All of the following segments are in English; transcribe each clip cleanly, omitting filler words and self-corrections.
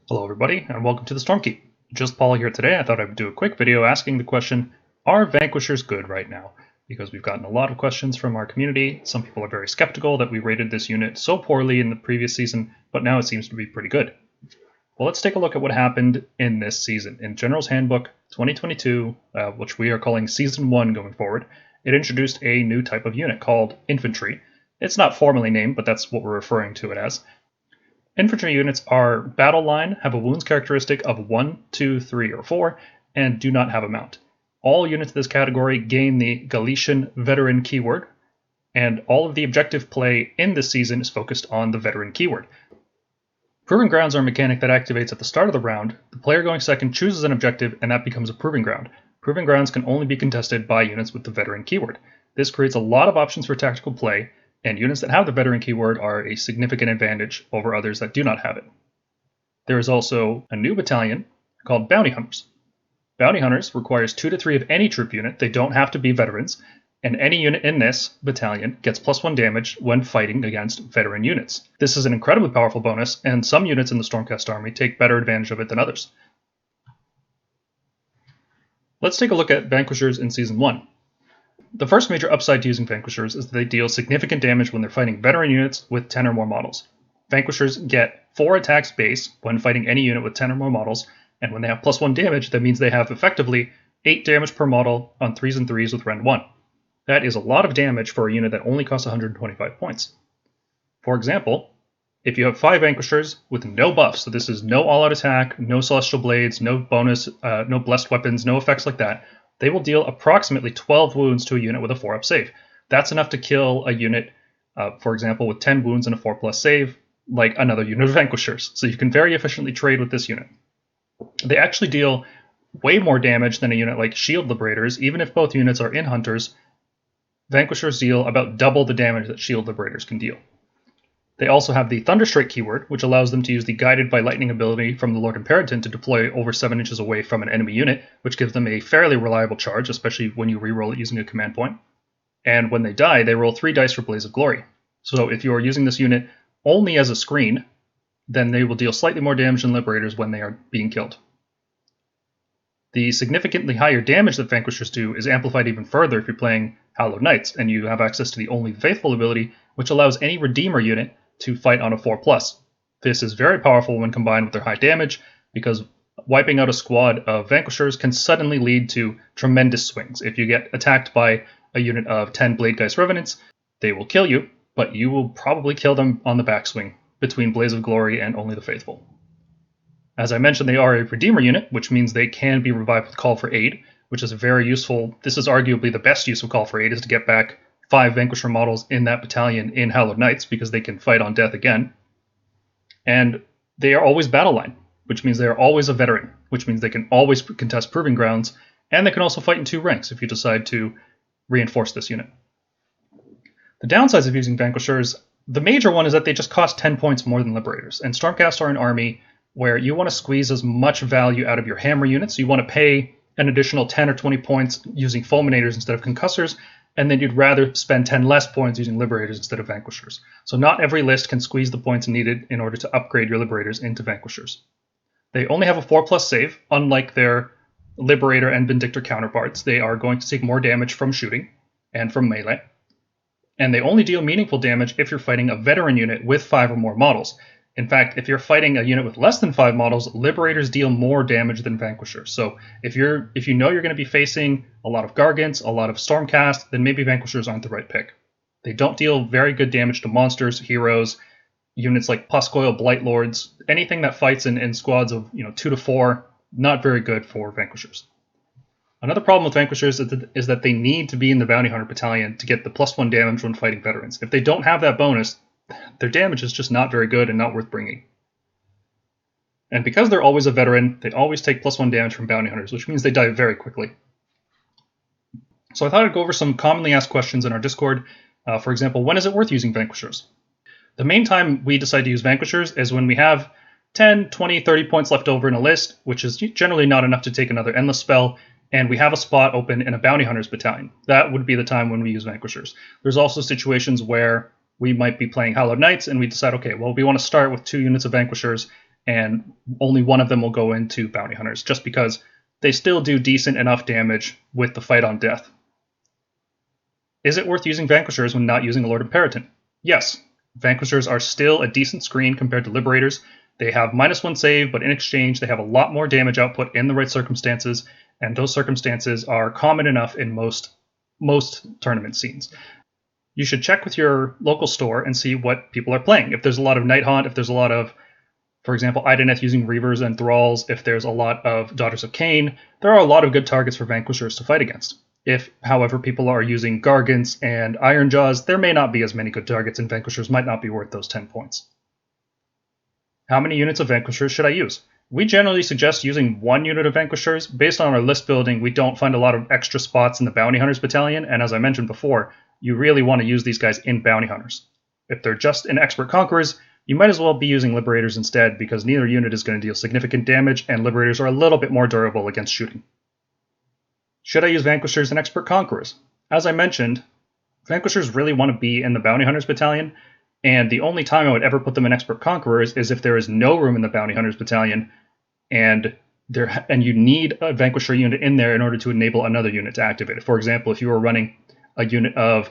Hello everybody, and welcome to the Stormkeep. Just Paul here today. I thought I would do a quick video asking the question, are Vanquishers good right now? Because we've gotten a lot of questions from our community. Some people are very skeptical that we rated this unit so poorly in the previous season, but now it seems to be pretty good. Well, let's take a look at what happened in this season. In General's Handbook 2022, which we are calling Season 1 going forward, it introduced a new type of unit called Infantry. It's not formally named, but that's what we're referring to it as. Infantry units are battle line, have a wounds characteristic of 1, 2, 3, or 4, and do not have a mount. All units of this category gain the Galician veteran keyword, and all of the objective play in this season is focused on the veteran keyword. Proving grounds are a mechanic that activates at the start of the round. The player going second chooses an objective, and that becomes a proving ground. Proving grounds can only be contested by units with the veteran keyword. This creates a lot of options for tactical play, and units that have the veteran keyword are a significant advantage over others that do not have it. There is also a new battalion called Bounty Hunters. Bounty Hunters requires 2 to 3 of any troop unit. They don't have to be veterans, and any unit in this battalion gets +1 damage when fighting against veteran units. This is an incredibly powerful bonus, and some units in the Stormcast army take better advantage of it than others. Let's take a look at Vanquishers in Season 1. The first major upside to using Vanquishers is that they deal significant damage when they're fighting veteran units with 10 or more models. Vanquishers get 4 attacks base when fighting any unit with 10 or more models, and when they have +1 damage, that means they have effectively 8 damage per model on 3s and 3s with Rend 1. That is a lot of damage for a unit that only costs 125 points. For example, if you have 5 Vanquishers with no buffs, so this is no all-out attack, no Celestial Blades, no bonus, no blessed weapons, no effects like that, they will deal approximately 12 wounds to a unit with a 4-up save. That's enough to kill a unit, for example, with 10 wounds and a 4+ save, like another unit of Vanquishers. So you can very efficiently trade with this unit. They actually deal way more damage than a unit like Shield Liberators. Even if both units are in Hunters, Vanquishers deal about double the damage that Shield Liberators can deal. They also have the Thunderstrike keyword, which allows them to use the Guided by Lightning ability from the Lord Imperator to deploy over 7 inches away from an enemy unit, which gives them a fairly reliable charge, especially when you reroll it using a command point. And when they die, they roll 3 dice for Blaze of Glory. So if you are using this unit only as a screen, then they will deal slightly more damage than Liberators when they are being killed. The significantly higher damage that Vanquishers do is amplified even further if you're playing Hallowed Knights, and you have access to the Only Faithful ability, which allows any Redeemer unit to fight on a 4+. This is very powerful when combined with their high damage, because wiping out a squad of Vanquishers can suddenly lead to tremendous swings. If you get attacked by a unit of 10 Bladegeist Revenants, they will kill you, but you will probably kill them on the backswing between Blaze of Glory and Only the Faithful. As I mentioned, they are a Redeemer unit, which means they can be revived with Call for Aid, which is very useful. This is arguably the best use of Call for Aid, is to get back 5 Vanquisher models in that battalion in Hallowed Knights, because they can fight on death again. And they are always battle line, which means they are always a veteran, which means they can always contest Proving Grounds, and they can also fight in 2 ranks if you decide to reinforce this unit. The downsides of using Vanquishers, the major one is that they just cost 10 points more than Liberators, and Stormcast are an army where you want to squeeze as much value out of your hammer units, so you want to pay an additional 10 or 20 points using Fulminators instead of Concussors, and then you'd rather spend 10 less points using Liberators instead of Vanquishers. So not every list can squeeze the points needed in order to upgrade your Liberators into Vanquishers. They only have a 4+ save, unlike their Liberator and Vindictor counterparts. They are going to take more damage from shooting and from melee. And they only deal meaningful damage if you're fighting a veteran unit with 5 or more models. In fact, if you're fighting a unit with less than 5 models, Liberators deal more damage than Vanquishers. So if you know you're going to be facing a lot of Gargants, a lot of Stormcast, then maybe Vanquishers aren't the right pick. They don't deal very good damage to monsters, heroes, units like Puscoil, Blightlords, anything that fights in squads of 2 to 4, not very good for Vanquishers. Another problem with Vanquishers is that they need to be in the Bounty Hunter battalion to get the +1 damage when fighting veterans. If they don't have that bonus, their damage is just not very good and not worth bringing. And because they're always a veteran, they always take +1 damage from Bounty Hunters, which means they die very quickly. So I thought I'd go over some commonly asked questions in our Discord. For example, when is it worth using Vanquishers? The main time we decide to use Vanquishers is when we have 10, 20, 30 points left over in a list, which is generally not enough to take another Endless spell, and we have a spot open in a Bounty Hunters battalion. That would be the time when we use Vanquishers. There's also situations where we might be playing Hallowed Knights, and we decide, okay, well, we want to start with 2 units of Vanquishers, and only one of them will go into bounty hunters, just because they still do decent enough damage with the fight on death. Is it worth using Vanquishers when not using a Lord Imperator? Yes. Vanquishers are still a decent screen compared to Liberators. They have -1 save, but in exchange they have a lot more damage output in the right circumstances, and those circumstances are common enough in most tournament scenes. You should check with your local store and see what people are playing. If there's a lot of Night Haunt, if there's a lot of, for example, Ideneth using Reavers and Thralls, if there's a lot of Daughters of Cain, there are a lot of good targets for Vanquishers to fight against. If, however, people are using Gargants and Ironjaws, there may not be as many good targets, and Vanquishers might not be worth those 10 points. How many units of Vanquishers should I use? We generally suggest using 1 unit of Vanquishers. Based on our list building, we don't find a lot of extra spots in the Bounty Hunters Battalion, and as I mentioned before, you really want to use these guys in Bounty Hunters. If they're just in Expert Conquerors, you might as well be using Liberators instead, because neither unit is going to deal significant damage, and Liberators are a little bit more durable against shooting. Should I use Vanquishers and Expert Conquerors? As I mentioned, Vanquishers really want to be in the Bounty Hunters Battalion, and the only time I would ever put them in Expert Conquerors is if there is no room in the Bounty Hunters Battalion, and you need a Vanquisher unit in there in order to enable another unit to activate it. For example, if you were running a unit of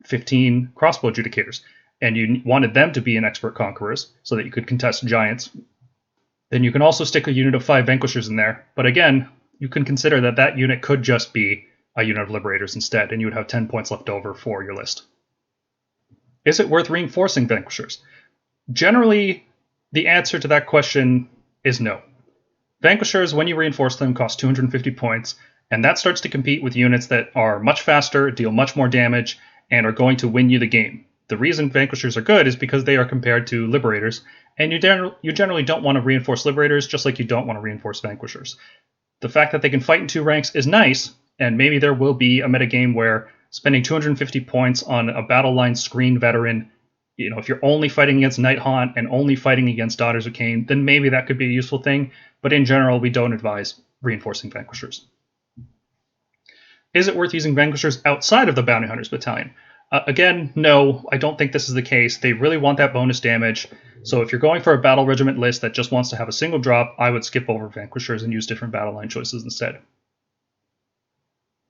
15 Crossbow Adjudicators, and you wanted them to be in Expert Conquerors so that you could contest Giants, then you can also stick a unit of 5 Vanquishers in there. But again, you can consider that that unit could just be a unit of Liberators instead, and you would have 10 points left over for your list. Is it worth reinforcing Vanquishers? Generally, the answer to that question is no. Vanquishers, when you reinforce them, cost 250 points, and that starts to compete with units that are much faster, deal much more damage, and are going to win you the game. The reason Vanquishers are good is because they are compared to Liberators, and you generally don't want to reinforce Liberators just like you don't want to reinforce Vanquishers. The fact that they can fight in 2 ranks is nice, and maybe there will be a metagame where spending 250 points on a battle line screen veteran, if you're only fighting against Night Haunt and only fighting against Daughters of Cain, then maybe that could be a useful thing, but in general, we don't advise reinforcing Vanquishers. Is it worth using Vanquishers outside of the Bounty Hunters Battalion? Again, no, I don't think this is the case. They really want that bonus damage, so if you're going for a Battle Regiment list that just wants to have a single drop, I would skip over Vanquishers and use different battle line choices instead.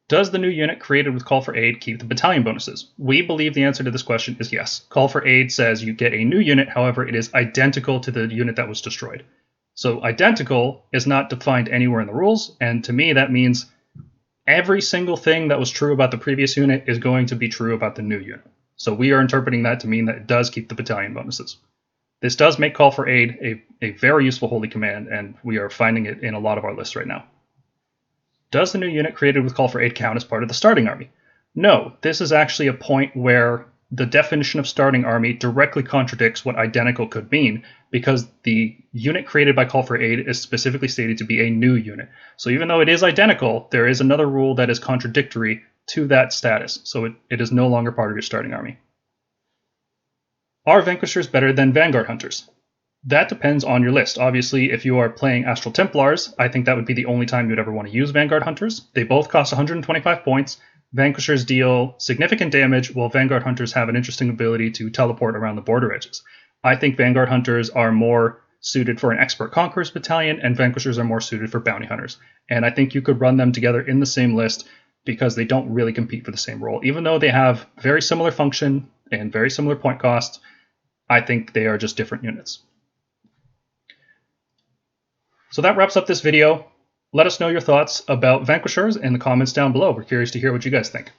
Does the new unit created with Call for Aid keep the battalion bonuses? We believe the answer to this question is yes. Call for Aid says you get a new unit, however, it is identical to the unit that was destroyed. So identical is not defined anywhere in the rules, and to me that means every single thing that was true about the previous unit is going to be true about the new unit. So we are interpreting that to mean that it does keep the battalion bonuses. This does make Call for Aid a very useful holy command, and we are finding it in a lot of our lists right now. Does the new unit created with Call for Aid count as part of the starting army? No, this is actually a point where the definition of starting army directly contradicts what identical could mean, because the unit created by Call for Aid is specifically stated to be a new unit. So even though it is identical, there is another rule that is contradictory to that status, so it is no longer part of your starting army. Are Vanquishers better than Vanguard Hunters? That depends on your list. Obviously, if you are playing Astral Templars, I think that would be the only time you'd ever want to use Vanguard Hunters. They both cost 125 points. Vanquishers deal significant damage, while Vanguard Hunters have an interesting ability to teleport around the border edges. I think Vanguard Hunters are more suited for an Expert Conquerors battalion, and Vanquishers are more suited for Bounty Hunters. And I think you could run them together in the same list because they don't really compete for the same role. Even though they have very similar function and very similar point cost, I think they are just different units. So that wraps up this video. Let us know your thoughts about Vanquishers in the comments down below. We're curious to hear what you guys think.